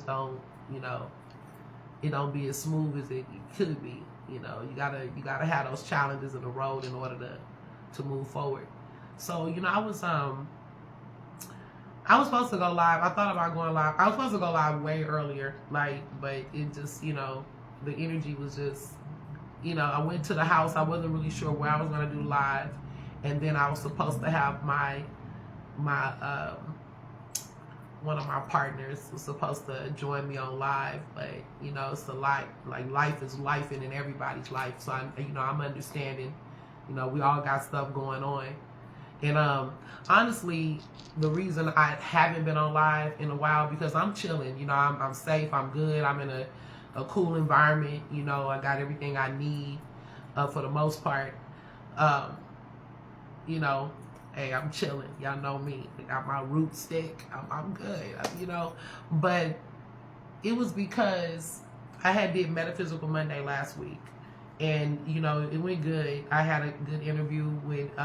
just don't, you know, it don't be as smooth as it could be. You know, you gotta have those challenges in the road in order to move forward. So, you know, I was supposed to go live. I thought about going live. I was supposed to go live way earlier, like, but it just, you know, the energy was just, you know, I went to the house. I wasn't really sure where I was gonna do live, and then I was supposed to have my one of my partners was supposed to join me on live, but you know, it's a lot. Like, life is life in everybody's life. So I'm understanding. You know, we all got stuff going on, and honestly, the reason I haven't been on live in a while because I'm chilling. You know, I'm safe. I'm good. I'm in a cool environment. You know, I got everything I need for the most part. You know. Hey, I'm chilling. Y'all know me. I got my root stick. I'm good, you know. But it was because I did Metaphysical Monday last week. And, you know, it went good. I had a good interview with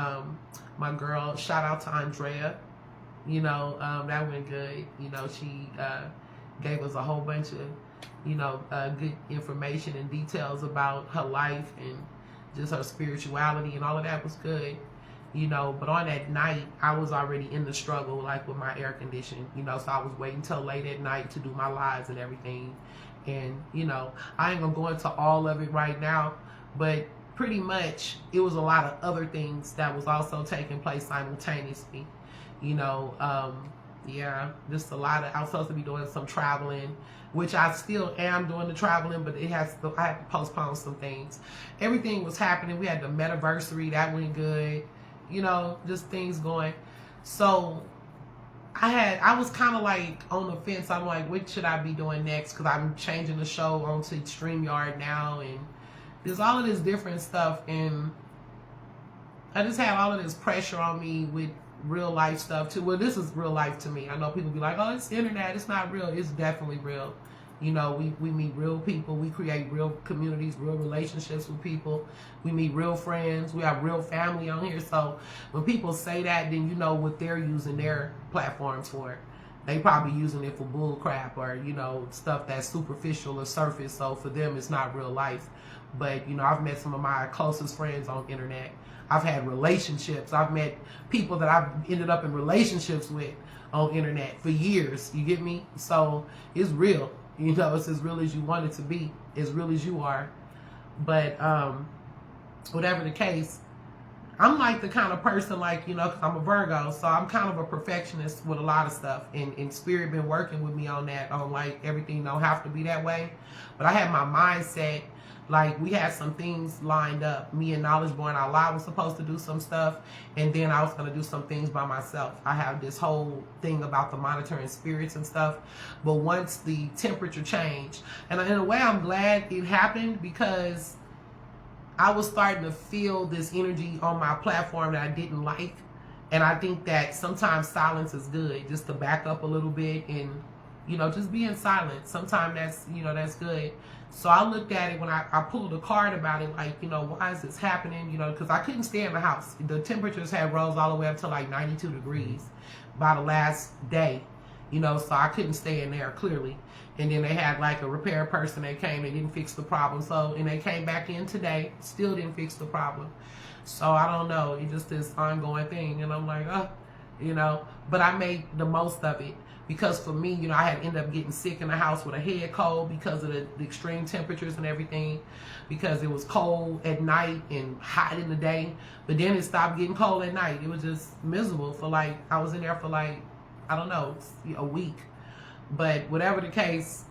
my girl. Shout out to Andrea. You know, that went good. You know, she gave us a whole bunch of, you know, good information and details about her life and just her spirituality, and all of that was good. You know, but on that night, I was already in the struggle, like with my air conditioning, you know, so I was waiting till late at night to do my lives and everything. And, you know, I ain't gonna go into all of it right now, but pretty much it was a lot of other things that was also taking place simultaneously. You know, yeah, just a lot of, I was supposed to be doing some traveling, which I still am doing the traveling, but I had to postpone some things. Everything was happening. We had the Metaversary, that went good. You know, just things going. So I was kind of like on the fence. I'm like, what should I be doing next? Because I'm changing the show onto StreamYard now, and there's all of this different stuff, and I just had all of this pressure on me with real life stuff too. Well, this is real life to me. I know people be like, oh, it's internet, it's not real. It's definitely real. You know, we meet real people. We create real communities, real relationships with people. We meet real friends. We have real family on here. So when people say that, then you know what they're using their platforms for. They probably using it for bull crap or, you know, stuff that's superficial or surface. So for them, it's not real life. But, you know, I've met some of my closest friends on internet. I've had relationships. I've met people that I've ended up in relationships with on internet for years. You get me? So it's real. You know, it's as real as you want it to be, as real as you are. But whatever the case, I'm like the kind of person, like, you know, because I'm a Virgo, so I'm kind of a perfectionist with a lot of stuff. And Spirit been working with me on that, on like everything don't have to be that way. But I had my mindset, like we had some things lined up. Me and Knowledge Born Out Loud was supposed to do some stuff, and then I was going to do some things by myself. I have this whole thing about the monitoring spirits and stuff. But once the temperature changed, and in a way I'm glad it happened, because I was starting to feel this energy on my platform that I didn't like. And I think that sometimes silence is good, just to back up a little bit and, you know, just being silent. Sometimes that's, you know, that's good. So I looked at it when I pulled a card about it, like, you know, why is this happening? You know, because I couldn't stay in the house. The temperatures had rose all the way up to like 92 degrees by the last day, you know, so I couldn't stay in there clearly. And then they had like a repair person that came, they didn't fix the problem. So, and they came back in today, still didn't fix the problem. So I don't know, it's just this ongoing thing. And I'm like, you know, but I made the most of it. Because for me, you know, I had ended up getting sick in the house with a head cold because of the extreme temperatures and everything. Because it was cold at night and hot in the day. But then it stopped getting cold at night. It was just miserable for like, I was in there for like, I don't know, a week. But whatever the case,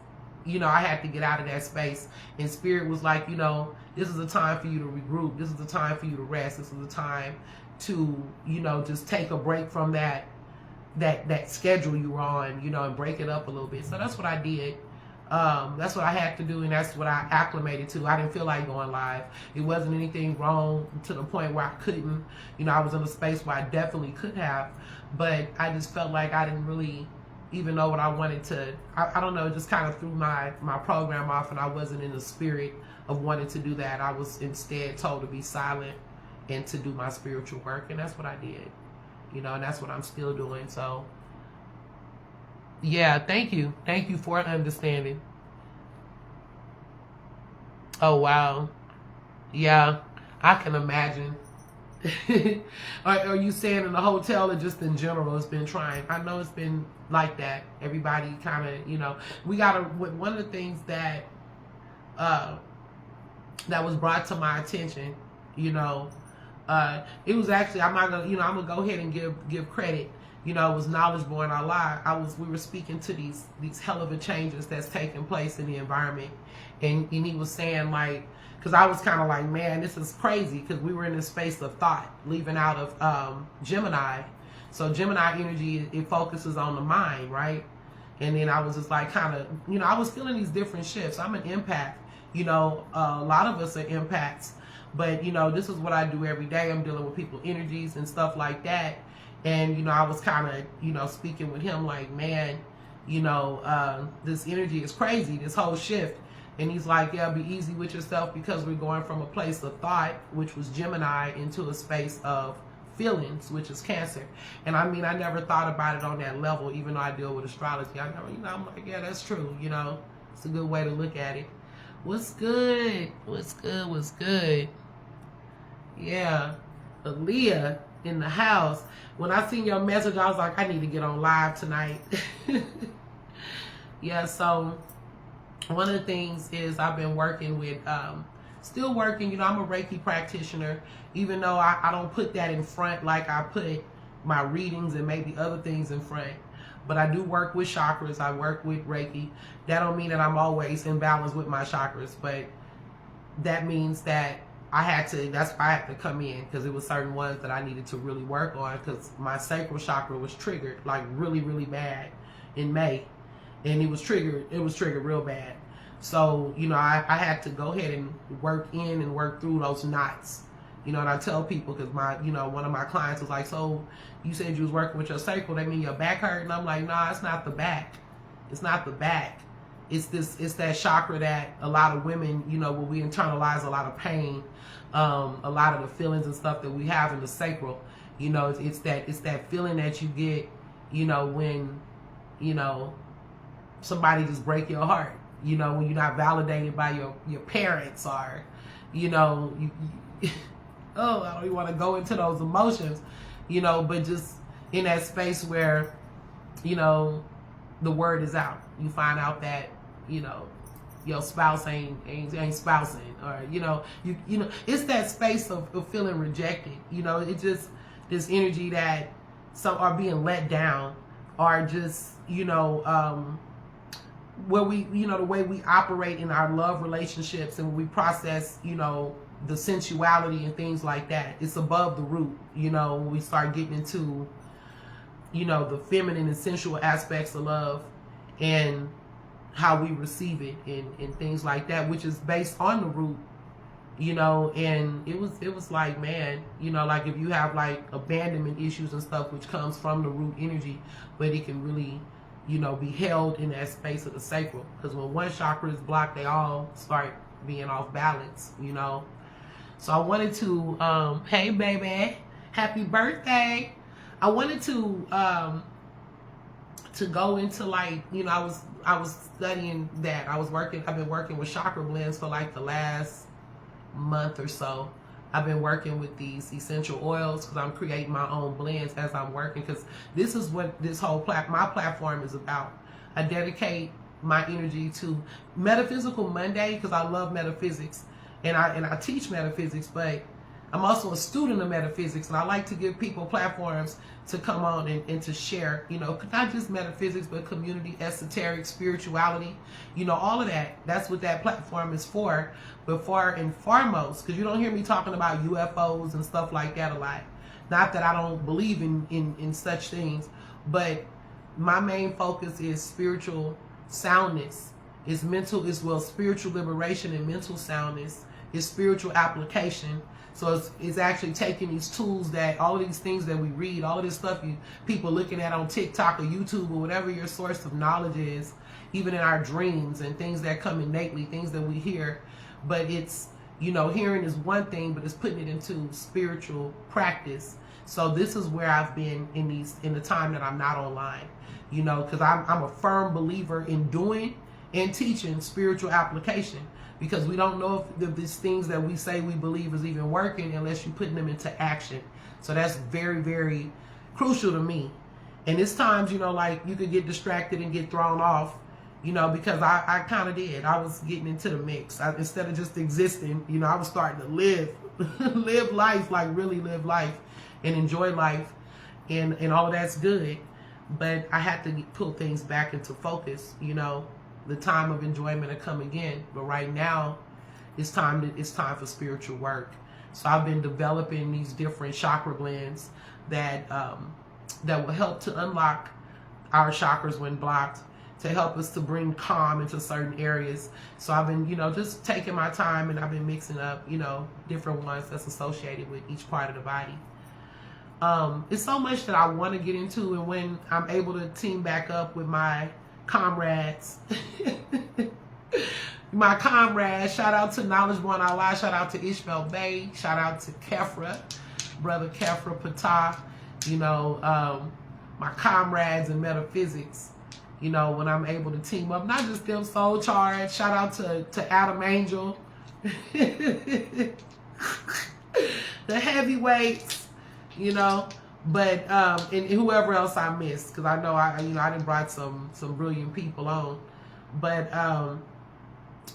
you know, I had to get out of that space. And Spirit was like, you know, this is a time for you to regroup. This is a time for you to rest. This is a time to, you know, just take a break from that schedule you were on, you know, and break it up a little bit. So that's what I did. That's what I had to do, and that's what I acclimated to. I didn't feel like going live. It wasn't anything wrong to the point where I couldn't. You know, I was in a space where I definitely could have, but I just felt like I didn't really even know what I wanted to. I don't know, just kind of threw my program off, and I wasn't in the spirit of wanting to do that. I was instead told to be silent and to do my spiritual work, and that's what I did. You know, and that's what I'm still doing. So Yeah, thank you. Thank you for understanding. Oh, wow. Yeah, I can imagine. Are you saying in the hotel or just in general it's been trying? I know it's been like that. Everybody kind of, we got to, one of the things uh, that was brought to my attention, it was actually, I'm not gonna, I'm gonna go ahead and give credit. It was Knowledge Born Our Life. We were speaking to these hell of a changes that's taking place in the environment, and he was saying, like, because I was kind of like, man, this is crazy, because we were in this space of thought, leaving out of Gemini. So Gemini energy, it focuses on the mind, right? And then I was just like, kind of, I was feeling these different shifts. I'm an empath. A lot of us are empaths. But, this is what I do every day. I'm dealing with people's energies and stuff like that. And, I was kind of, speaking with him like, man, this energy is crazy, this whole shift. And he's like, yeah, be easy with yourself, because we're going from a place of thought, which was Gemini, into a space of feelings, which is Cancer. And I mean, I never thought about it on that level, even though I deal with astrology. I never, I'm like, yeah, that's true. It's a good way to look at it. What's good? What's good? What's good? Yeah. Aaliyah in the house. When I seen your message, I was like, I need to get on live tonight. Yeah, so one of the things is I've been working with, still working, I'm a Reiki practitioner, even though I don't put that in front like I put my readings and maybe other things in front. But I do work with chakras. I work with Reiki. That don't mean that I'm always in balance with my chakras, but that means that that's why I had to come in, because it was certain ones that I needed to really work on, because my sacral chakra was triggered like really, really bad in May. And it was triggered real bad. So, I had to go ahead and work in and work through those knots. And I tell people, because one of my clients was like, so you said you was working with your sacral, that mean your back hurt? And I'm like, nah, it's not the back. It's not the back. It's that chakra that a lot of women, when we internalize a lot of pain, a lot of the feelings and stuff that we have in the sacral, it's that feeling that you get, when, somebody just break your heart, when you're not validated by your parents, or, oh, I don't even want to go into those emotions, but just in that space where, the word is out. You find out that, your spouse ain't spousing, or, it's that space of feeling rejected. It's just this energy that some are being let down, or just, where we, the way we operate in our love relationships, and we process, the sensuality and things like that. It's above the root, when we start getting into, the feminine and sensual aspects of love, and how we receive it, and things like that, which is based on the root, and it was like, man, like if you have like abandonment issues and stuff, which comes from the root energy, but it can really, be held in that space of the sacral, because when one chakra is blocked, they all start being off balance, So I wanted to, hey baby, happy birthday. I wanted to go into, like, I was studying that. I've been working with chakra blends for like the last month or so. I've been working with these essential oils, because I'm creating my own blends as I'm working, because this is what this whole my platform is about. I dedicate my energy to Metaphysical Monday, because I love metaphysics, and I teach metaphysics, but I'm also a student of metaphysics, and I like to give people platforms to come on and to share, not just metaphysics, but community, esoteric, spirituality, all of that. That's what that platform is for. But far and foremost, because you don't hear me talking about UFOs and stuff like that a lot. Not that I don't believe in such things, but my main focus is spiritual soundness, is spiritual liberation and mental soundness, is spiritual application. So it's actually taking these tools, that all of these things that we read, all of this stuff people looking at on TikTok or YouTube or whatever your source of knowledge is, even in our dreams and things that come innately, things that we hear, but it's You know, hearing is one thing, but it's putting it into spiritual practice. So this is where I've been in the time that I'm not online, you know, because I'm a firm believer in doing and teaching spiritual application, because we don't know if these things that we say we believe is even working unless you're putting them into action. So that's very, very crucial to me. And it's times, you know, like you could get distracted and get thrown off, you know, because I kind of did. I was getting into the mix. Instead of just existing, you know, I was starting to live, live life, like really live life and enjoy life. And all of that's good. But I had to pull things back into focus, you know. The time of enjoyment will come again. But right now, it's time for spiritual work. So I've been developing these different chakra blends that that will help to unlock our chakras when blocked, to help us to bring calm into certain areas. So I've been, you know, just taking my time, and I've been mixing up, you know, different ones that's associated with each part of the body. It's so much that I want to get into, and when I'm able to team back up with my comrades, my comrades, shout out to Knowledge Born Allah, shout out to Ishmael Bay, shout out to Kefra, brother Kefra Patah, you know, my comrades in metaphysics, you know, when I'm able to team up, not just them, Soul Charge, shout out to Adam Angel, the heavyweights, you know, but and whoever else I missed, because I know I done brought some brilliant people on, but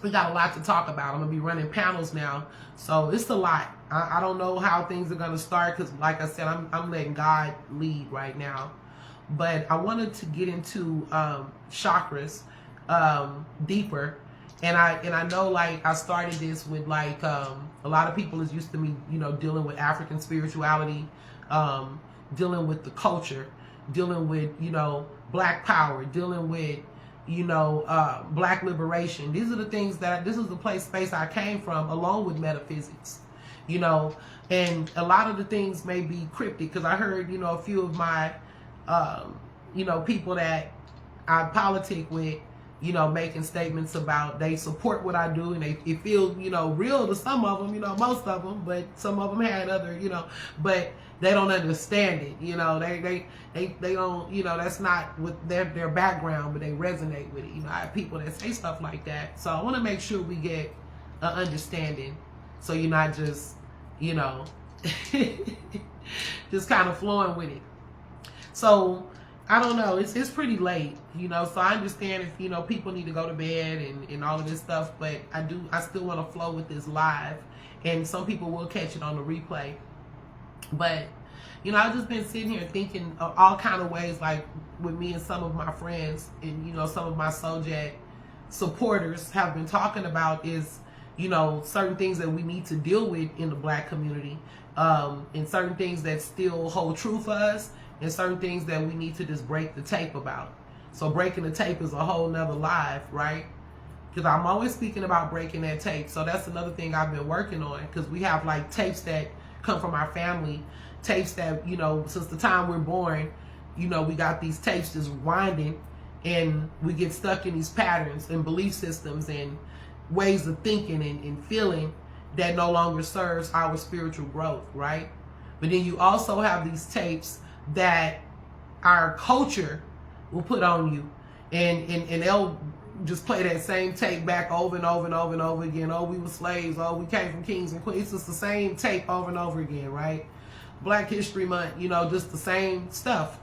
we got a lot to talk about. I'm gonna be running panels now, so it's a lot. I don't know how things are gonna start, because like I said, I'm letting God lead right now. But I wanted to get into chakras deeper, and I know, like, I started this with like a lot of people is used to me, you know, dealing with African spirituality, dealing with the culture, dealing with, you know, Black power, dealing with, you know, Black liberation. These are the things this is the space I came from, along with metaphysics, you know. And a lot of the things may be cryptic, because I heard, you know, a few of my you know, people that I politic with, you know, making statements about they support what I do, and it feels, you know, real to some of them, you know, most of them, but some of them had other, you know, but they don't understand it, you know, they don't, you know, that's not with their background, but they resonate with it. You know, I have people that say stuff like that, so I want to make sure we get an understanding, so you're not just, you know, just kind of flowing with it. So I don't know, it's pretty late, you know, so I understand if, you know, people need to go to bed and all of this stuff, but I still want to flow with this live, and some people will catch it on the replay. But, you know, I've just been sitting here thinking of all kind of ways, like with me and some of my friends, and, you know, some of my Souljet supporters have been talking about is, you know, certain things that we need to deal with in the Black community, and certain things that still hold true for us, and certain things that we need to just break the tape about. So breaking the tape is a whole nother live, right? Because I'm always speaking about breaking that tape. So that's another thing I've been working on, because we have like tapes that come from our family, tapes that, you know, since the time we're born, you know, we got these tapes just winding, and we get stuck in these patterns and belief systems and ways of thinking and feeling that no longer serves our spiritual growth, right? But then you also have these tapes that our culture will put on you, and they'll just play that same tape back over and over and over and over again. Oh, we were slaves. Oh, we came from kings and queens. It's just the same tape over and over again, right? Black History Month, you know, just the same stuff.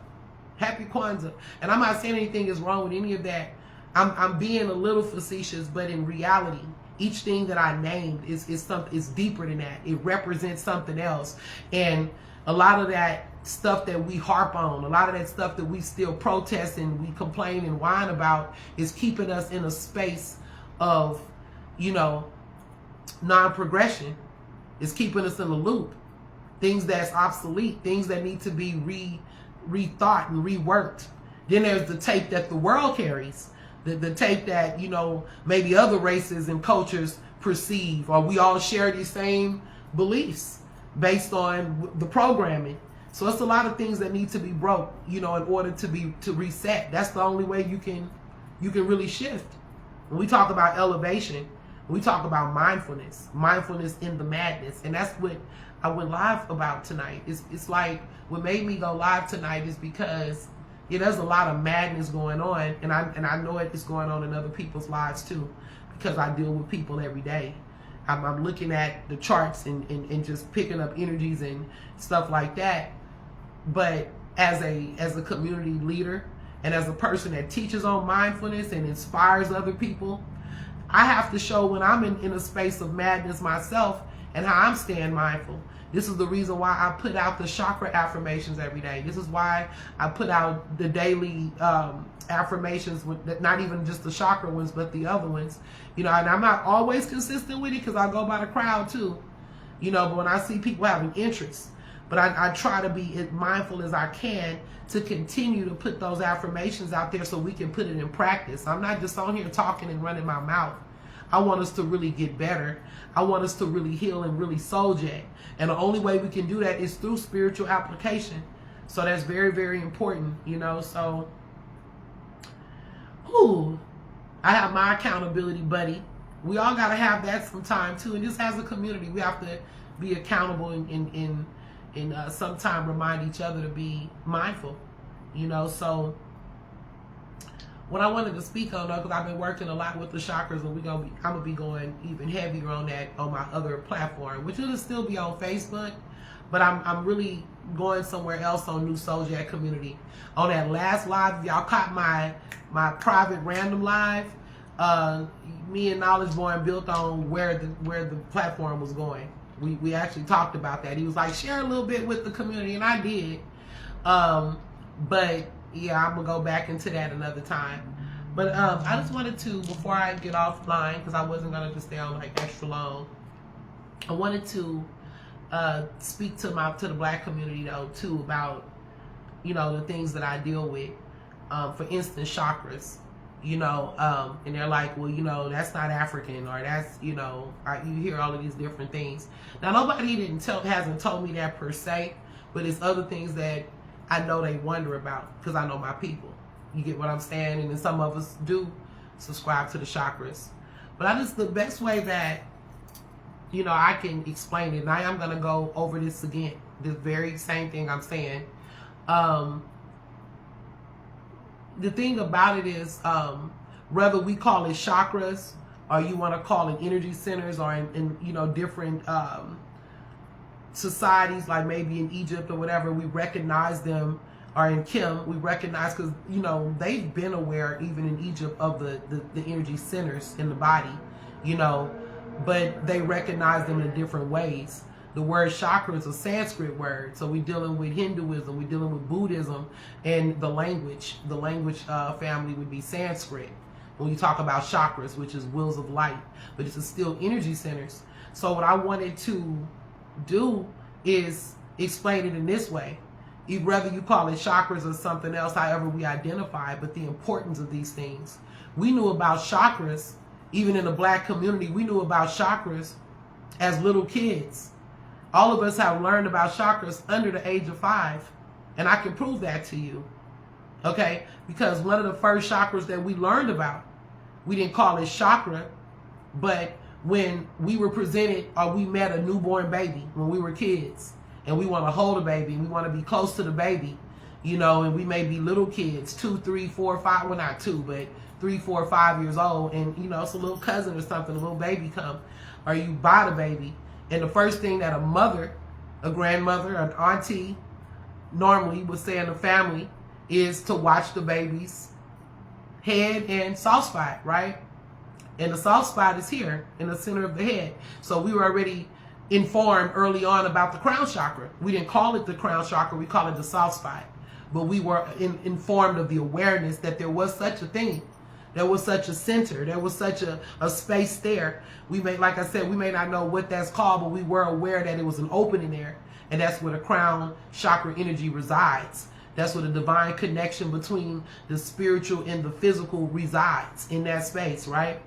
Happy Kwanzaa. And I'm not saying anything is wrong with any of that. I'm being a little facetious, but in reality, each thing that I named is something, is deeper than that. It represents something else. And a lot of that stuff that we harp on, a lot of that stuff that we still protest and we complain and whine about, is keeping us in a space of, you know, non-progression. It's keeping us in a loop. Things that's obsolete, things that need to be rethought and reworked. Then there's the tape that the world carries, the tape that, you know, maybe other races and cultures perceive, or we all share these same beliefs based on the programming. So it's a lot of things that need to be broke, you know, in order to reset. That's the only way you can really shift. When we talk about elevation, We talk about mindfulness in the madness. And that's what I went live about tonight. It's like what made me go live tonight is because there's a lot of madness going on, and I know it is going on in other people's lives too, because I deal with people every day. I'm looking at the charts and just picking up energies and stuff like that. But as a community leader and as a person that teaches on mindfulness and inspires other people, I have to show when I'm in a space of madness myself and how I'm staying mindful. This is the reason why I put out the chakra affirmations every day. This is why I put out the daily affirmations, not even just the chakra ones, but the other ones. And I'm not always consistent with it because I go by the crowd too. But when I see people having interest, but I try to be as mindful as I can to continue to put those affirmations out there so we can put it in practice. I'm not just on here talking and running my mouth. I want us to really get better. I want us to really heal and really soul jet. And the only way we can do that is through spiritual application. So that's very, very important, So, I have my accountability buddy. We all got to have that sometime too. And just as a community, we have to be accountable and sometime remind each other to be mindful, So what I wanted to speak on, though, because I've been working a lot with the chakras, and I'm gonna be going even heavier on that on my other platform, which will still be on Facebook, but I'm really going somewhere else on New Soul Jet Community. On that last live, y'all caught my private random live. Me and Knowledge Born built on where the platform was going. We actually talked about that. He was like, share a little bit with the community, and I did. But yeah, I'm gonna go back into that another time. But I just wanted to, before I get offline, because I wasn't gonna just stay on like extra long, I wanted to speak to the Black community though too about the things that I deal with. For instance, chakras. And they're like, well, that's not African, or that's, you hear all of these different things. Now, nobody hasn't told me that per se, but it's other things that I know they wonder about because I know my people. You get what I'm saying? And then some of us do subscribe to the chakras. But the best way that, I can explain it, and I am going to go over this again, this very same thing I'm saying. The thing about it is, whether we call it chakras or you want to call it energy centers, or in different societies, like maybe in Egypt or whatever, we recognize them, or in Kim, we recognize, because they've been aware even in Egypt of the energy centers in the body, but they recognize them in different ways. The word chakra is a Sanskrit word, so we're dealing with Hinduism, we're dealing with Buddhism, and the language family would be Sanskrit. When you talk about chakras, which is wheels of light, but it's still energy centers. So what I wanted to do is explain it in this way. Whether you call it chakras or something else, however we identify, but the importance of these things. We knew about chakras, even in the Black community, we knew about chakras as little kids. All of us have learned about chakras under the age of 5. And I can prove that to you. Okay? Because one of the first chakras that we learned about, we didn't call it chakra, but when we were presented, or we met a newborn baby when we were kids, and we want to hold a baby, and we want to be close to the baby, and we may be little kids, 2, 3, 4, 5, well not 2, but 3, 4, 5 years old, and it's a little cousin or something, a little baby come, or you buy the baby, and the first thing that a mother, a grandmother, an auntie normally would say in the family is to watch the baby's head and soft spot, right? And the soft spot is here in the center of the head. So we were already informed early on about the crown chakra. We didn't call it the crown chakra, we call it the soft spot. But we were informed of the awareness that there was such a thing. There was such a center. There was such a space there. Like I said, we may not know what that's called, but we were aware that it was an opening there. And that's where the crown chakra energy resides. That's where the divine connection between the spiritual and the physical resides, in that space, right?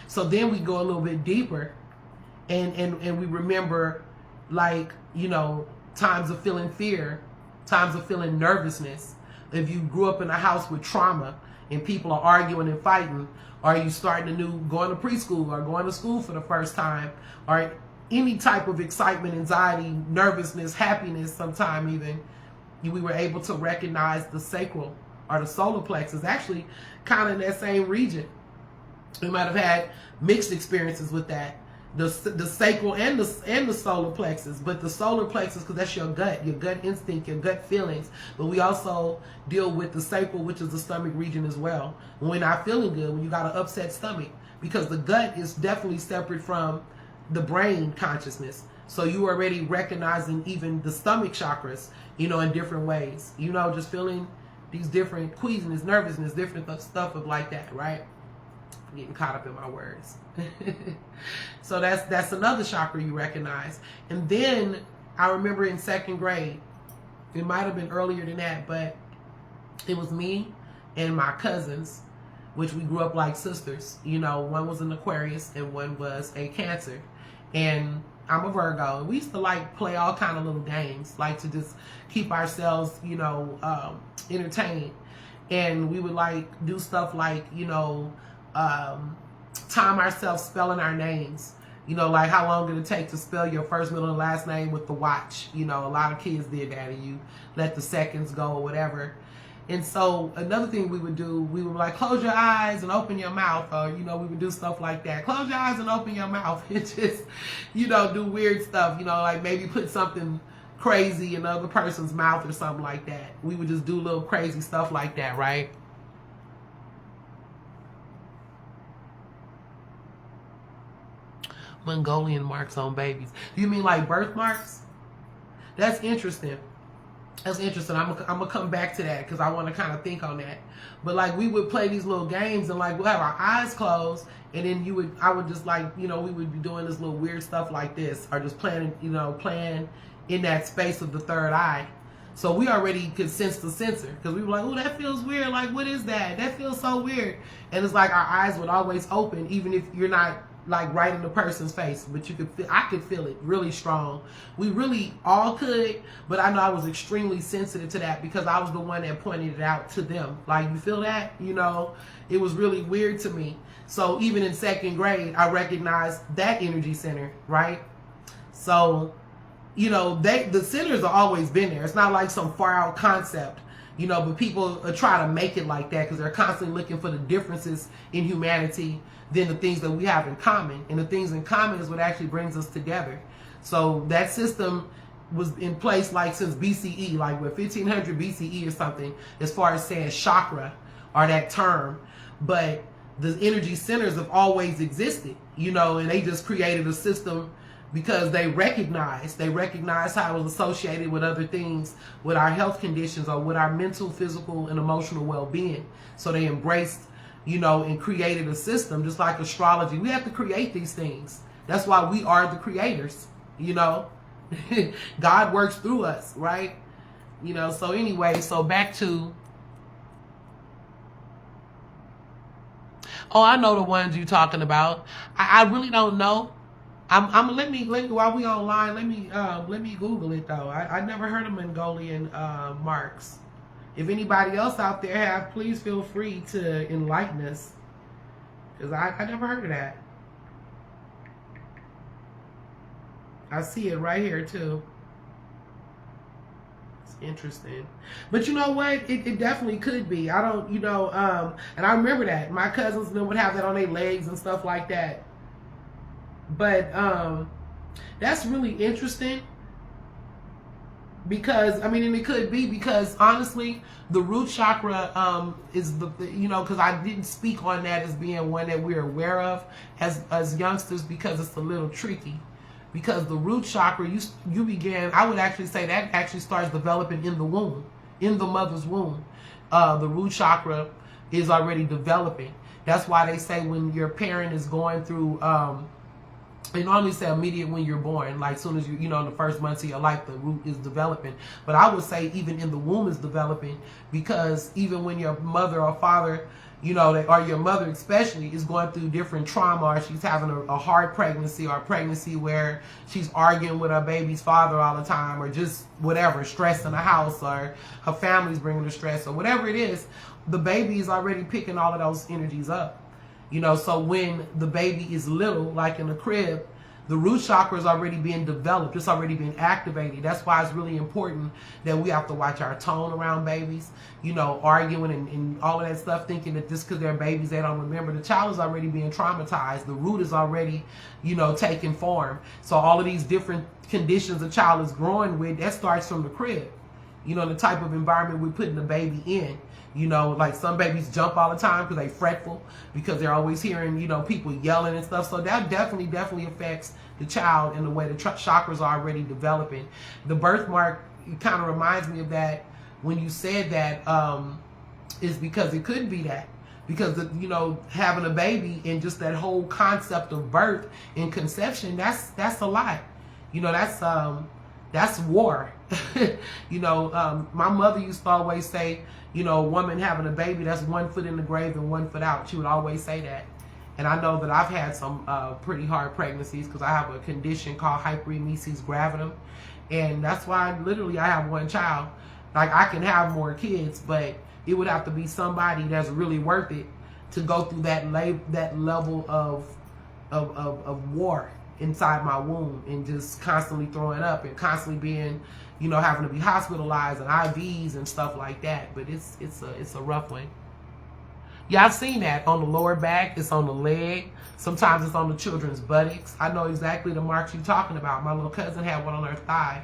So then we go a little bit deeper and we remember, like, times of feeling fear, times of feeling nervousness. If you grew up in a house with trauma, and people are arguing and fighting, or you starting going to preschool or going to school for the first time, or any type of excitement, anxiety, nervousness, happiness, sometime even, we were able to recognize the sacral or the solar plexus, actually kind of in that same region. We might have had mixed experiences with that, the sacral and the solar plexus, but the solar plexus, because that's your gut instinct, your gut feelings. But we also deal with the sacral, which is the stomach region as well. When we're not feeling good, when you got an upset stomach, because the gut is definitely separate from the brain consciousness. So you are already recognizing even the stomach chakras, in different ways. Just feeling these different queasiness, nervousness, different stuff of like that, right? I'm getting caught up in my words. So that's another chakra you recognize. And then I remember in 2nd grade, it might have been earlier than that, but it was me and my cousins, which we grew up like sisters. One was an Aquarius and one was a Cancer. And I'm a Virgo, and we used to play all kind of little games, to just keep ourselves, entertained. And we would do stuff time ourselves spelling our names. How long did it take to spell your first, middle, and last name with the watch? A lot of kids did that, and you let the seconds go or whatever. And so another thing we would do, we would close your eyes and open your mouth, or, we would do stuff like that. Close your eyes and open your mouth. And just, do weird stuff, maybe put something crazy in the other person's mouth or something like that. We would just do little crazy stuff like that, right? Mongolian marks on babies. Do you mean birthmarks? That's interesting. That's interesting. I'm gonna come back to that because I want to kind of think on that. But we would play these little games and we'll have our eyes closed, and then I would just we would be doing this little weird stuff like this, or just playing in that space of the third eye. So we already could sense the sensor, because we were oh, that feels weird. What is that? That feels so weird. And it's our eyes would always open, even if you're not right in the person's face, but you could feel, I could feel it really strong. We really all could, but I know I was extremely sensitive to that because I was the one that pointed it out to them. You feel that? It was really weird to me. So even in 2nd grade, I recognized that energy center, right? So, the centers have always been there. It's not some far out concept, but people try to make it like that because they're constantly looking for the differences in humanity than the things that we have in common. And the things in common is what actually brings us together. So that system was in place since BCE, with 1500 BCE or something, as far as saying chakra or that term. But the energy centers have always existed, and they just created a system because they recognized how it was associated with other things, with our health conditions or with our mental, physical, and emotional well-being. So they embraced and created a system, just like astrology. We have to create these things. That's why we are the creators, God works through us, right? So anyway, so back to, I know the ones you're talking about. I really don't know. Let me while we online, let me Google it though. I never heard of Mongolian marks. If anybody else out there have, please feel free to enlighten us, because I never heard of that. I see it right here too. It's interesting. But you know what? It definitely could be. I don't, and I remember that. My cousins would have that on their legs and stuff like that. But that's really interesting. Because, and it could be because, honestly, the root chakra is because I didn't speak on that as being one that we're aware of as youngsters, because it's a little tricky. Because the root chakra, you began, I would actually say that actually starts developing in the womb, in the mother's womb. The root chakra is already developing. That's why they say when your parent is going through, they normally say immediate when you're born, as soon as you, in the first months of your life, the root is developing. But I would say even in the womb is developing, because even when your mother or father, or your mother especially, is going through different trauma, or she's having a hard pregnancy, or a pregnancy where she's arguing with her baby's father all the time, or just whatever, stress in the house, or her family's bringing her stress, or whatever it is, the baby is already picking all of those energies up. You know, so when the baby is little, like in the crib, the root chakra is already being developed. It's already being activated. That's why it's really important that we have to watch our tone around babies, you know, arguing and all of that stuff, thinking that just because they're babies, they don't remember. The child is already being traumatized. The root is already, you know, taking form. So all of these different conditions a child is growing with, that starts from the crib. You know, the type of environment we're putting the baby in. You know, like some babies jump all the time because they're fretful, because they're always hearing, you know, people yelling and stuff. So that definitely affects the child in the way the chakras are already developing. The birthmark, it kind of reminds me of that when you said that, is because it could be that. Because, you know, having a baby and just that whole concept of birth and conception, that's a lot. You know, that's war. You know, my mother used to always say, you know, a woman having a baby, that's 1 foot in the grave and 1 foot out. She would always say that. And I know that I've had some pretty hard pregnancies because I have a condition called hyperemesis gravidum. And that's why literally I have 1 child. Like, I can have more kids, but it would have to be somebody that's really worth it to go through that level of war inside my womb, and just constantly throwing up and constantly being, you know, having to be hospitalized and IVs and stuff like that. But it's a rough one. Yeah, I've seen that on the lower back. It's on the leg. Sometimes it's on the children's buttocks. I know exactly the marks you're talking about. My little cousin had one on her thigh,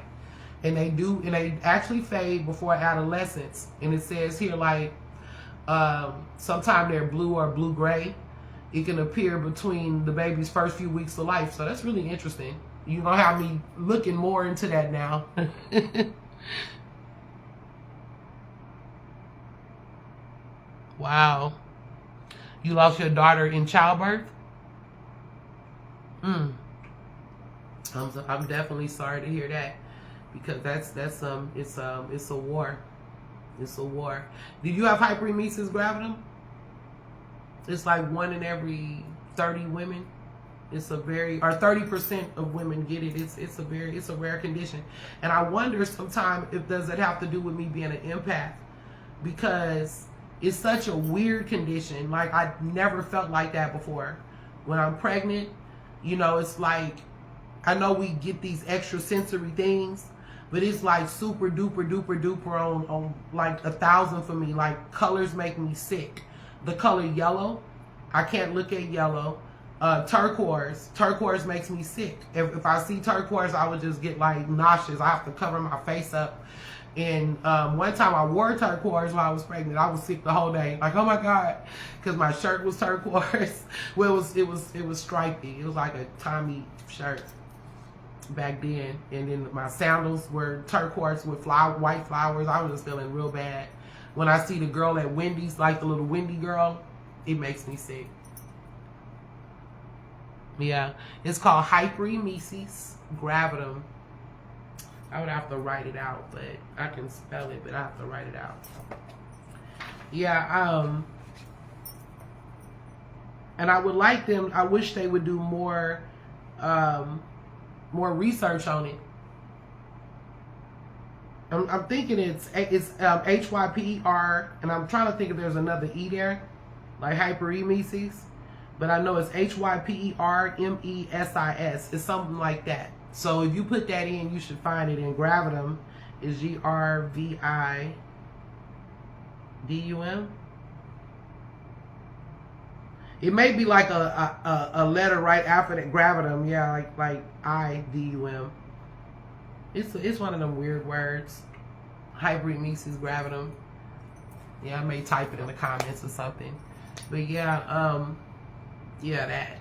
and they actually fade before adolescence. And it says here, like, sometimes they're blue or blue-gray. It can appear between the baby's first few weeks of life. So that's really interesting. You're going to have me looking more into that now. Wow. You lost your daughter in childbirth? I'm definitely sorry to hear that, because it's a war. It's a war. Do you have hyperemesis gravidum? It's like 1 in every 30 women. It's a very, or 30% of women get it. It's a rare condition. And I wonder sometimes if does it have to do with me being an empath, because it's such a weird condition. Like, I never felt like that before. When I'm pregnant, you know, it's like, I know we get these extra sensory things, but it's like super duper duper duper on like 1,000 for me. Like, colors make me sick. The color yellow, I can't look at yellow. Turquoise makes me sick. If I see turquoise, I would just get like nauseous. I have to cover my face up. And one time I wore turquoise while I was pregnant. I was sick the whole day. Like, oh my God, because my shirt was turquoise. Well, it was stripy. It was like a Tommy shirt back then. And then my sandals were turquoise with white flowers. I was just feeling real bad. When I see the girl at Wendy's, like the little Wendy girl, it makes me sick. Yeah, it's called hyperemesis gravidum. I would have to write it out, but I can spell it, but I have to write it out. Yeah, and I would like them, I wish they would do more research on it. I'm thinking it's HYPER, and I'm trying to think if there's another E there, like hyperemesis, but I know it's HYPERMESIS. It's something like that. So if you put that in, you should find it. In gravidum is GRVIDUM. It may be like a letter right after that, gravidum. Yeah, like IDUM. It's one of them weird words. Hyperemesis gravidum. Yeah, I may type it in the comments or something. But yeah, yeah, that.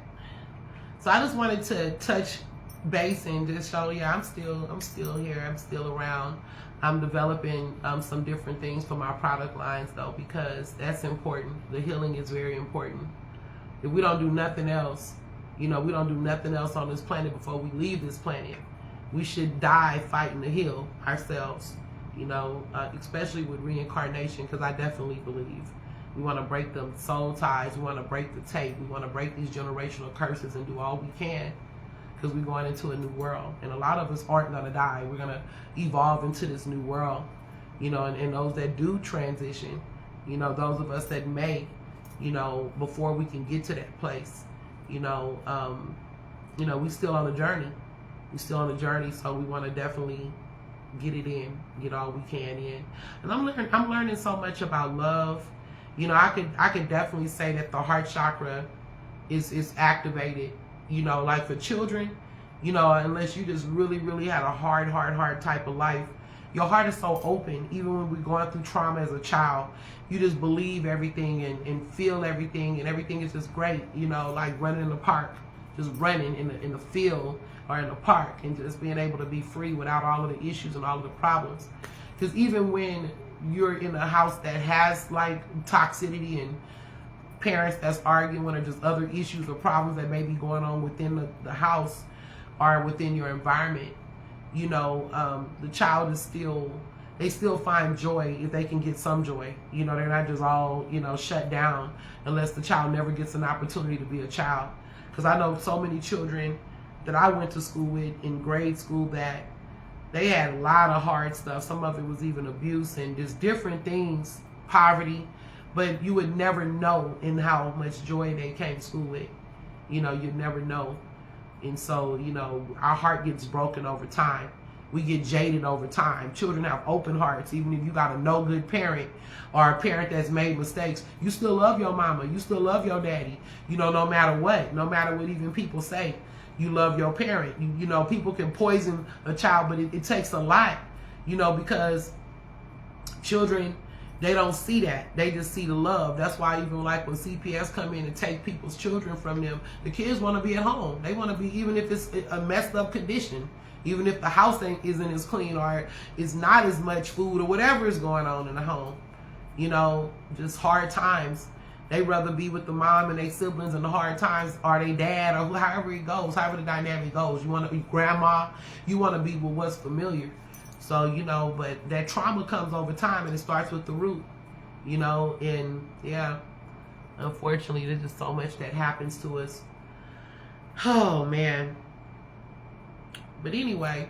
So I just wanted to touch base and just show, yeah, I'm still here. I'm still around. I'm developing some different things for my product lines though, because that's important. The healing is very important. If we don't do nothing else, you know, we don't do nothing else on this planet before we leave this planet. We should die fighting to heal ourselves, you know, especially with reincarnation, because I definitely believe we want to break the soul ties. We want to break the tape. We want to break these generational curses and do all we can, because we're going into a new world. And a lot of us aren't going to die. We're going to evolve into this new world, you know, and those that do transition, You know, those of us that may, you know, before we can get to that place, you know, we still on a journey. We still on a journey, so we want to definitely get it in, get all we can in. And I'm learning so much about love. You know, I could definitely say that the heart chakra is activated. You know, like for children, you know, unless you just really, really had a hard type of life, your heart is so open. Even when we're going through trauma as a child, you just believe everything and feel everything, and everything is just great. You know, like running in the park, just running in the field or in the park, and just being able to be free without all of the issues and all of the problems. Because even when you're in a house that has like toxicity and parents that's arguing or just other issues or problems that may be going on within the house or within your environment, you know, the child is still, they still find joy if they can get some joy. You know, they're not just all, you know, shut down unless the child never gets an opportunity to be a child. Because I know so many children that I went to school with in grade school that they had a lot of hard stuff. Some of it was even abuse and just different things, poverty, but you would never know in how much joy they came to school with. You know, you'd never know. And so, you know, our heart gets broken over time. We get jaded over time. Children have open hearts. Even if you got a no good parent or a parent that's made mistakes, you still love your mama. You still love your daddy. You know, no matter what even people say, you love your parent. You know, people can poison a child, but it takes a lot, you know, because children, they don't see that. They just see the love. That's why even like when CPS come in and take people's children from them, the kids want to be at home. They want to be, even if it's a messed up condition, even if the house isn't as clean or it's not as much food or whatever is going on in the home, you know, just hard times. They rather be with the mom and their siblings in the hard times, or their dad, or however it goes, however the dynamic goes. You want to be grandma, you want to be with what's familiar. So, you know, but that trauma comes over time, and it starts with the root, you know, and yeah, unfortunately, there's just so much that happens to us. Oh, man. But anyway,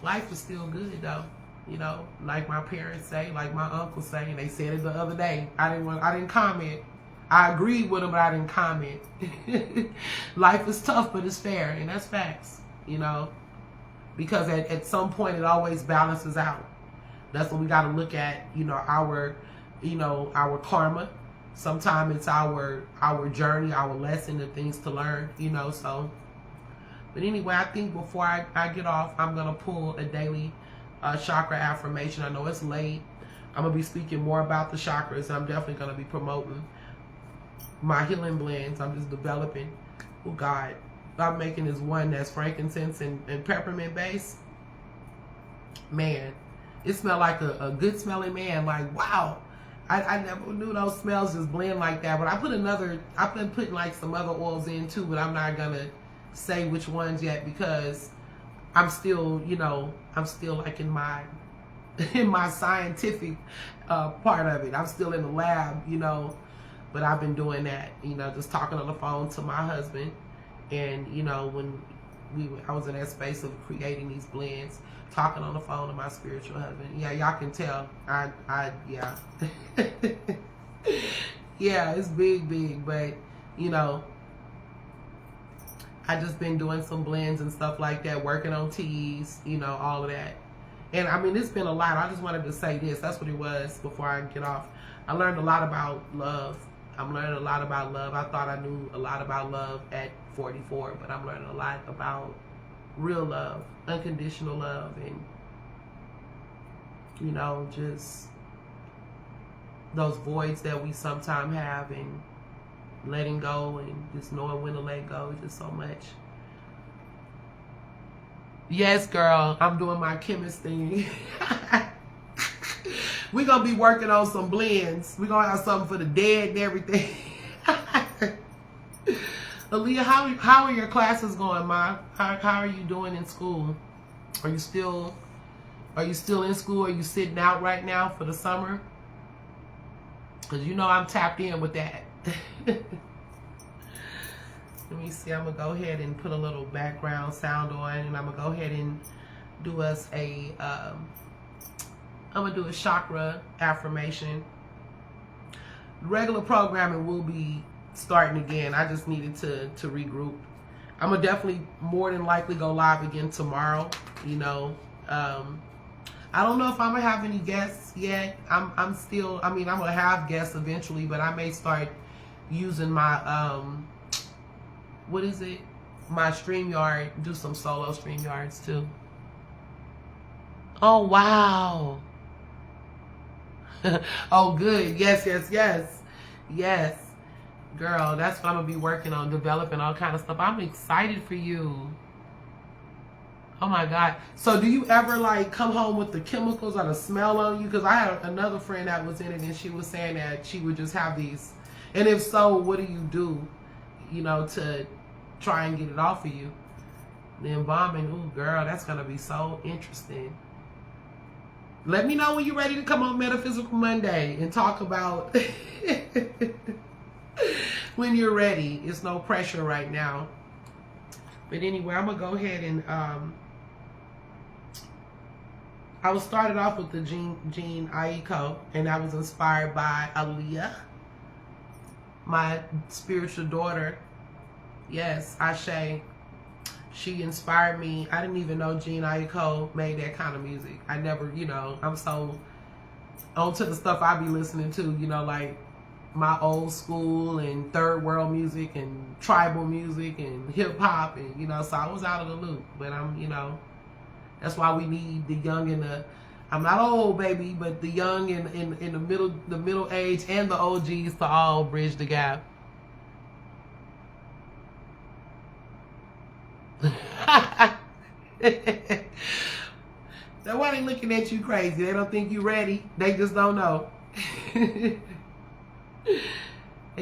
life is still good, though. You know, like my parents say, like my uncle say, and they said it the other day. I didn't comment. I agreed with them, but I didn't comment. Life is tough, but it's fair, and that's facts, you know. Because at some point it always balances out. That's what we got to look at, you know, our karma. Sometimes it's our journey, our lesson, the things to learn, you know, so. But anyway, I think before I get off, I'm going to pull a daily chakra affirmation. I know it's late. I'm going to be speaking more about the chakras. I'm definitely going to be promoting my healing blends. I'm just developing. Oh, God. I'm making this one that's frankincense and peppermint base. Man, it smelled like a good smelling man. Like, wow. I never knew those smells just blend like that. But I've been putting like some other oils in too, but I'm not going to say which ones yet because I'm still, you know, like in my scientific part of it. I'm still in the lab, you know, but I've been doing that, you know, just talking on the phone to my husband. And, you know, when I was in that space of creating these blends, talking on the phone to my spiritual husband. Yeah, y'all can tell. Yeah. Yeah, it's big, but, you know, I just been doing some blends and stuff like that, working on teas, you know, all of that. And I mean, it's been a lot. I just wanted to say this. That's what it was before I get off. I learned a lot about love. I'm learning a lot about love. I thought I knew a lot about love at 44, but I'm learning a lot about real love, unconditional love, and, you know, just those voids that we sometimes have, and letting go and just knowing when to let go is just so much. Yes, girl, I'm doing my chemist thing. We're going to be working on some blends. We're going to have something for the dead and everything. Aaliyah, how are your classes going, Ma? How are you doing in school? Are you still in school? Are you sitting out right now for the summer? Because you know I'm tapped in with that. Let me see. I'm going to go ahead and put a little background sound on, and I'm going to go ahead and do us I'm going to do a chakra affirmation. regular programming will be starting again. I just needed to regroup. I'm gonna definitely more than likely go live again tomorrow. You know, I don't know if I'm gonna have any guests yet. I'm still. I mean, I'm gonna have guests eventually, but I may start using my what is it? My StreamYard. Do some solo StreamYards too. Oh wow. Oh good. Yes, yes, yes, yes. Girl, that's what I'm gonna be working on, developing all kind of stuff. I'm excited for you. Oh my God. So do you ever like come home with the chemicals or the smell on you? Because I had another friend that was in it and she was saying that she would just have these. And if so, what do you do, you know, to try and get it off of you? The embalming, ooh girl, that's gonna be so interesting. Let me know when you're ready to come on Metaphysical Monday and talk about when you're ready. It's no pressure right now. But anyway, I'm gonna go ahead and I was started off with the Jean Aiko, and I was inspired by Aaliyah, my spiritual daughter. Yes, Ashe. She inspired me. I didn't even know Jean Aiko made that kind of music. I never, you know, I'm so onto the stuff I be listening to, you know, like my old school and third world music and tribal music and hip hop, and you know, so I was out of the loop. But I'm, you know, that's why we need the young and the, I'm not old baby, but the young and in the middle age and the OGs to all bridge the gap. That's why they looking at you crazy. They don't think you ready. They just don't know. They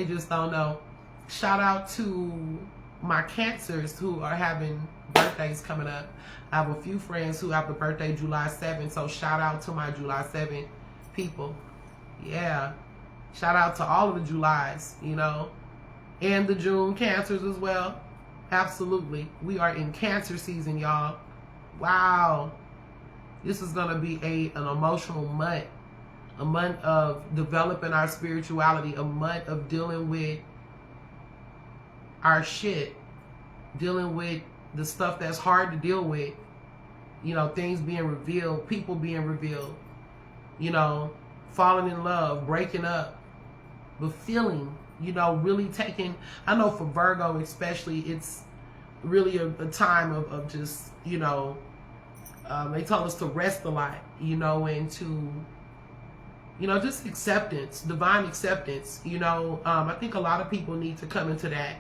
just don't know. Shout out to my Cancers who are having birthdays coming up. I have a few friends who have the birthday July 7th. So shout out to my July 7th people. Yeah. Shout out to all of the Julys, you know. And the June Cancers as well. Absolutely. We are in Cancer season, y'all. Wow. This is going to be an emotional month. A month of developing our spirituality. A month of dealing with our shit. Dealing with the stuff that's hard to deal with. You know, things being revealed. People being revealed. You know, falling in love. Breaking up. But feeling, you know, really taking, I know for Virgo especially, it's really a time of just, you know, they tell us to rest a lot, you know, and to, you know, just acceptance, divine acceptance, you know. I think a lot of people need to come into that.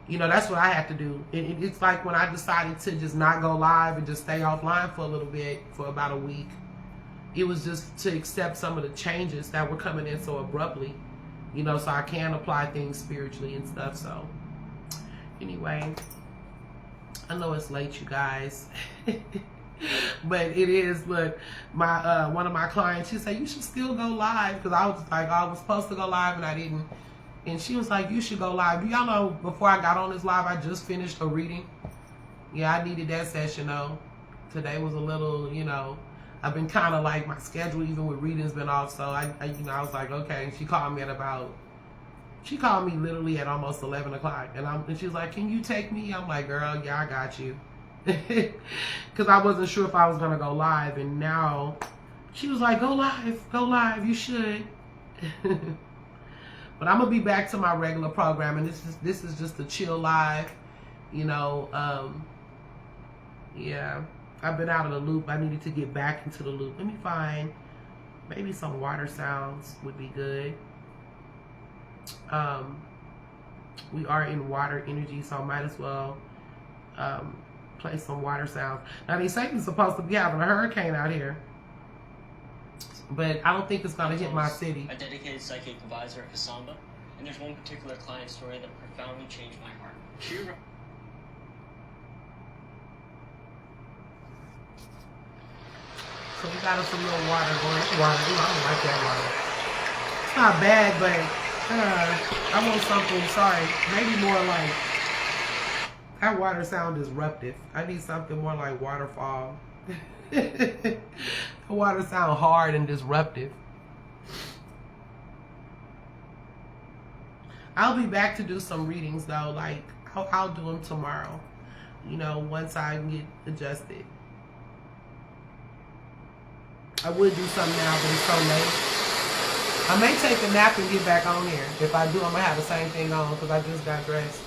You know, that's what I had to do. It's like when I decided to just not go live and just stay offline for a little bit, for about a week. It was just to accept some of the changes that were coming in so abruptly. You know, so I can apply things spiritually and stuff. So, anyway, I know it's late, you guys. But it is. Look, my one of my clients, she said, you should still go live. Because I was like, I was supposed to go live and I didn't. And she was like, you should go live. Do y'all know, before I got on this live, I just finished a reading. Yeah, I needed that session, though. Today was a little, you know, I've been kind of like, my schedule even with readings been off. So I you know, I was like, okay. She called me at about, she called me literally at almost 11 o'clock. And she was like, can you take me? I'm like, girl, yeah, I got you. Because I wasn't sure if I was going to go live. And now she was like, go live, you should. But I'm going to be back to my regular program. And this is just a chill live, you know. Yeah. I've been out of the loop. I needed to get back into the loop. Let me find maybe some water sounds would be good. We are in water energy, so I might as well play some water sounds. Now, they say we're supposed to be having a hurricane out here, but I don't think it's going to hit my city. A dedicated psychic advisor at Kasamba, and there's one particular client story that profoundly changed my heart. So we got us some little water going. Water, you know, I don't like that water. It's not bad, but I want something, sorry, maybe more like, that water sound disruptive. I need something more like waterfall. The water sound hard and disruptive. I'll be back to do some readings though. Like I'll do them tomorrow. You know, once I get adjusted. I would do something now, but it's so late. I may take a nap and get back on here. If I do, I'm gonna have the same thing on because I just got dressed.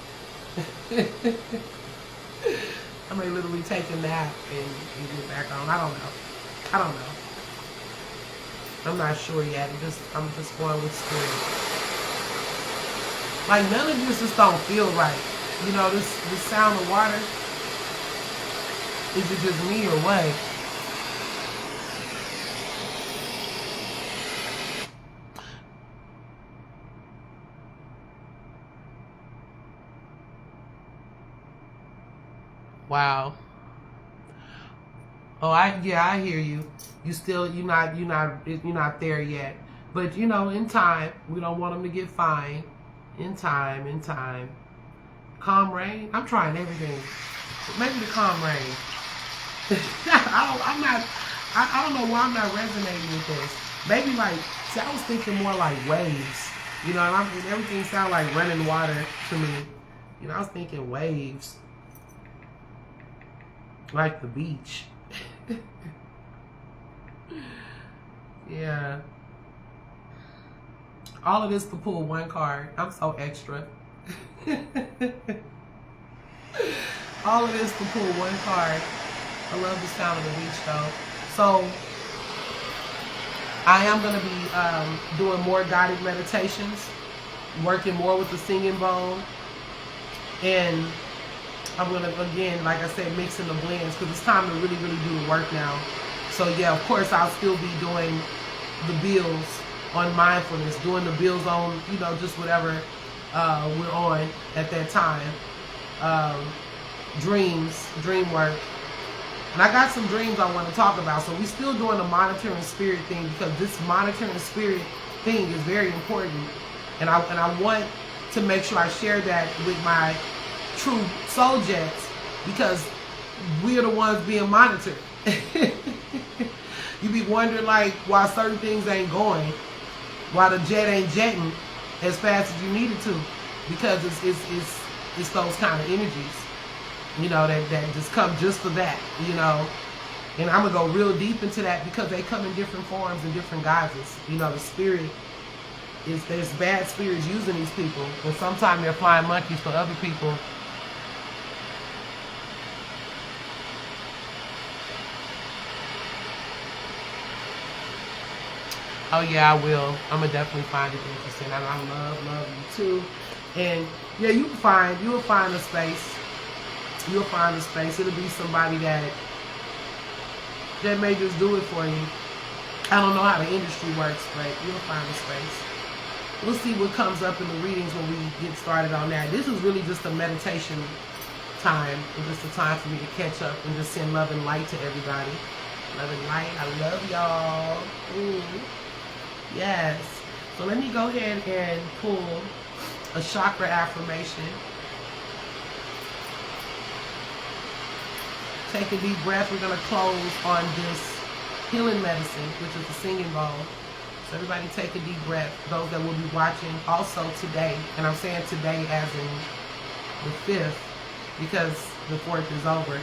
I may literally take a nap and get back on. I don't know. I'm not sure yet. I'm just going with spirit. Like none of this just don't feel right. You know, this sound of water. Is it just me or what? Wow. Oh, I hear you. You're not there yet. But you know, in time, we don't want them to get fined. In time. Calm rain. I'm trying everything. Maybe the calm rain. I don't know why I'm not resonating with this. Maybe like, see, I was thinking more like waves. You know, and everything sounds like running water to me. You know, I was thinking waves. Like the beach. Yeah. All of this to pull one card. I'm so extra. All of this to pull one card. I love the sound of the beach though. So I am going to be doing more guided meditations, working more with the singing bowl, and I'm going to, again, like I said, mixing the blends because it's time to really, really do the work now. So yeah, of course, I'll still be doing the bills on mindfulness, doing the bills on, you know, just whatever we're on at that time. Dream work. And I got some dreams I want to talk about. So we're still doing the monitoring spirit thing because this monitoring spirit thing is very important. And I want to make sure I share that with my true soul jets because we're the ones being monitored. You be wondering like why certain things ain't going, why the jet ain't jetting as fast as you need it to, because it's those kind of energies, you know, that just come just for that, you know. And I'm gonna go real deep into that because they come in different forms and different guises. You know, the spirit there's bad spirits using these people, and sometimes they're flying monkeys for other people. Oh yeah, I will. I'm gonna definitely find it interesting. And I love you too. And yeah, you'll find a space. You'll find a space. It'll be somebody that may just do it for you. I don't know how the industry works, but you'll find a space. We'll see what comes up in the readings when we get started on that. This is really just a meditation time. It's just a time for me to catch up and just send love and light to everybody. Love and light. I love y'all. Ooh. Yes. So let me go ahead and pull a chakra affirmation. Take a deep breath. We're going to close on this healing medicine, which is the singing bowl. So everybody take a deep breath. Those that will be watching also today, and I'm saying today as in the 5th because the 4th is over.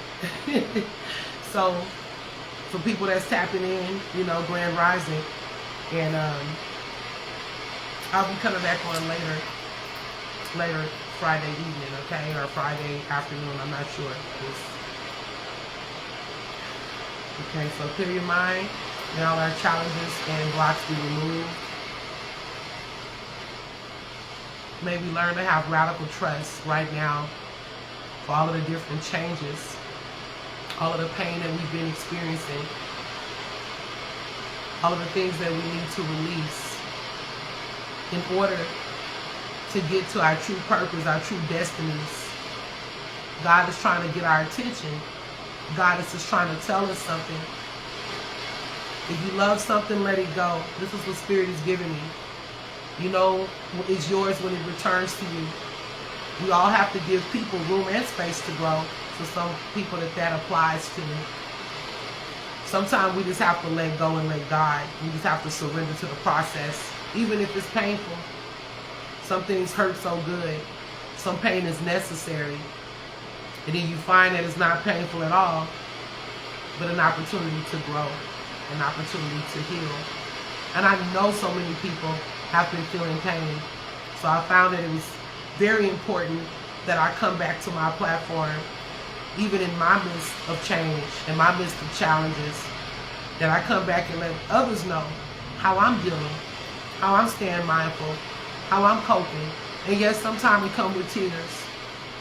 So for people that's tapping in, you know, Grand Rising. And I'll be coming back on later Friday evening, okay, or Friday afternoon. I'm not sure. Okay, so clear your mind. And all our challenges and blocks be removed. May we learn to have radical trust right now for all of the different changes, all of the pain that we've been experiencing, all of the things that we need to release in order to get to our true purpose, our true destinies. God is trying to get our attention. God is just trying to tell us something. If you love something, let it go. This is what Spirit is giving me. You know, it's yours when it returns to you. We all have to give people room and space to grow. So some people that applies to. Sometimes we just have to let go and let God. We just have to surrender to the process, even if it's painful. Some things hurt so good. Some pain is necessary. And then you find that it's not painful at all, but an opportunity to grow, an opportunity to heal. And I know so many people have been feeling pain. So I found that it was very important that I come back to my platform, even in my midst of change, in my midst of challenges, that I come back and let others know how I'm dealing, how I'm staying mindful, how I'm coping. And yes, sometimes it comes with tears.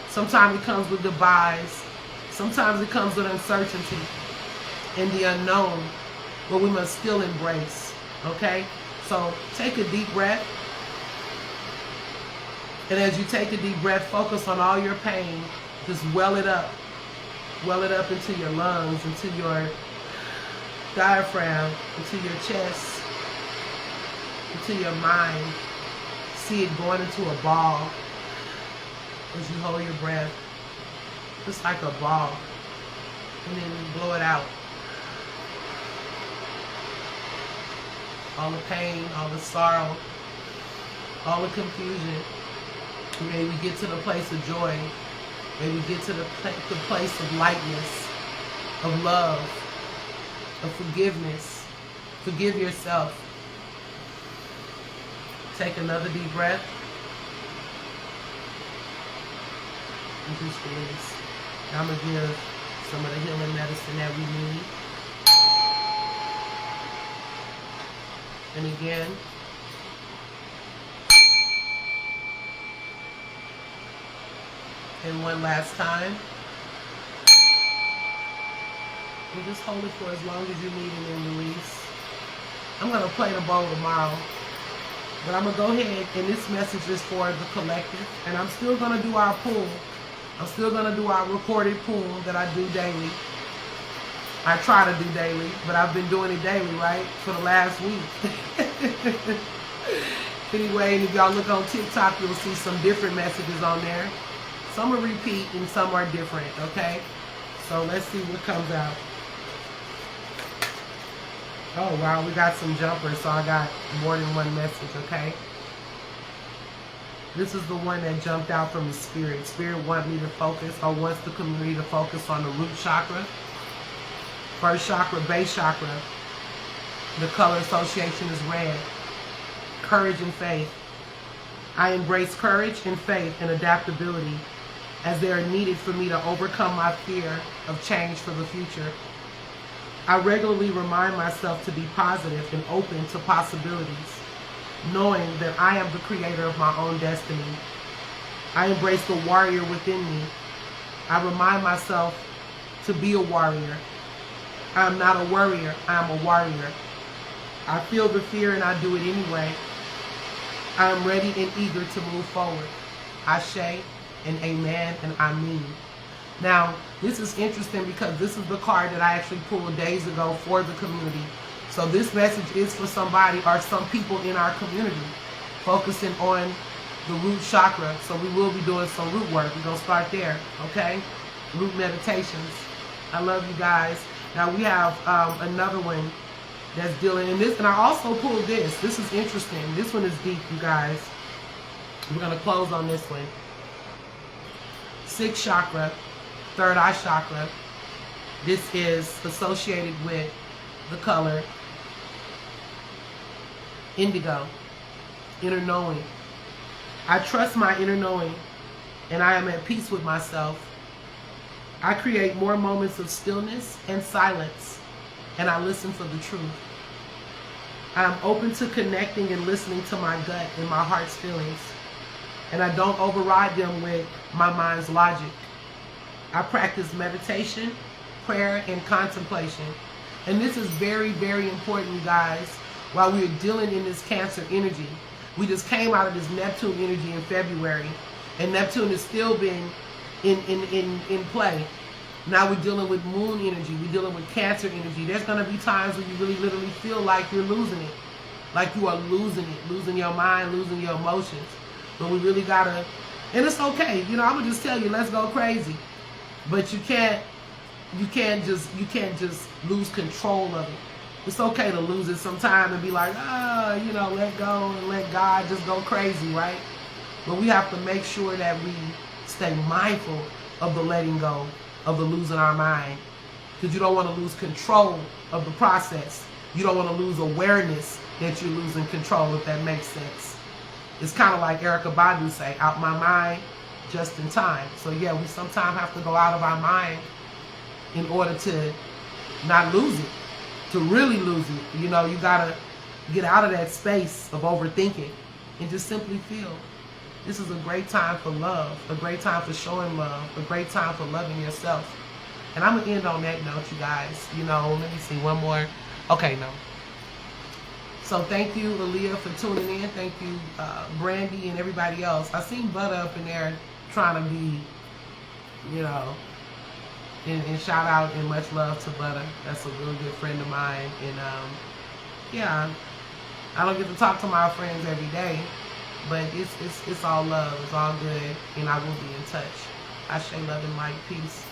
Sometimes it comes with goodbyes. Sometimes it comes with uncertainty and the unknown, but we must still embrace, okay? So take a deep breath. And as you take a deep breath, focus on all your pain. Just well it up. Well it up into your lungs, into your diaphragm, into your chest, into your mind. See it going into a ball as you hold your breath, just like a ball, and then you blow it out. All the pain, all the sorrow, all the confusion. May we get to the place of joy. May we get to the place of lightness, of love, of forgiveness. Forgive yourself. Take another deep breath. And just release. Now I'm going to give some of the healing medicine that we need. And again, and one last time. And just hold it for as long as you need and then release. I'm going to play the bowl tomorrow. But I'm going to go ahead, and this message is for the collective. And I'm still going to do our pool. I'm still going to do our recorded pool that I do daily. I try to do daily, but I've been doing it daily, right? For the last week. Anyway, and if y'all look on TikTok, you'll see some different messages on there. Some are repeat and some are different, okay? So let's see what comes out. Oh, wow, we got some jumpers, so I got more than one message, okay? This is the one that jumped out from the Spirit. Spirit wants me to focus, or wants the community to focus on the root chakra. First chakra, base chakra. The color association is red. Courage and faith. I embrace courage and faith and adaptability as they are needed for me to overcome my fear of change for the future. I regularly remind myself to be positive and open to possibilities, knowing that I am the creator of my own destiny. I embrace the warrior within me. I remind myself to be a warrior. I am not a worrier, I am a warrior. I feel the fear and I do it anyway. I am ready and eager to move forward. Ashe and amen and I mean. Now, this is interesting because this is the card that I actually pulled days ago for the community. So this message is for somebody or some people in our community focusing on the root chakra. So we will be doing some root work. We're going to start there, okay? Root meditations. I love you guys. Now we have another one that's dealing in this. And I also pulled this. This is interesting. This one is deep, you guys. We're going to close on this one. Sixth chakra. Third eye chakra. This is associated with the color indigo, inner knowing. I trust my inner knowing and I am at peace with myself. I create more moments of stillness and silence and I listen for the truth. I am open to connecting and listening to my gut and my heart's feelings, and I don't override them with my mind's logic. I practice meditation, prayer, and contemplation. And this is very, very important, you guys, while we're dealing in this Cancer energy. We just came out of this Neptune energy in February, and Neptune is still being in play. Now we're dealing with Moon energy. We're dealing with Cancer energy. There's going to be times when you really literally feel like you're losing it. Like you are losing it. Losing your mind, losing your emotions. But we really got to, and it's okay. You know, I'm going to just tell you, let's go crazy. But you can't just lose control of it. It's okay to lose it sometime and be like, you know, let go and let God just go crazy, right? But we have to make sure that we stay mindful of the letting go, of the losing our mind. Because you don't want to lose control of the process. You don't want to lose awareness that you're losing control, if that makes sense. It's kind of like Erykah Badu say, out my mind, just in time. So yeah, we sometimes have to go out of our mind in order to not lose it, to really lose it. You know, you gotta get out of that space of overthinking and just simply feel. This is a great time for love, a great time for showing love, a great time for loving yourself. And I'm gonna end on that note, you guys. You know, let me see one more. Okay, no. So thank you, Aaliyah, for tuning in. Thank you, Brandy, and everybody else. I seen Butter up in there trying to be, you know, and shout out and much love to Butter. That's a real good friend of mine. And yeah, I don't get to talk to my friends every day, but it's all love. It's all good, and I will be in touch. I say love and light. Peace.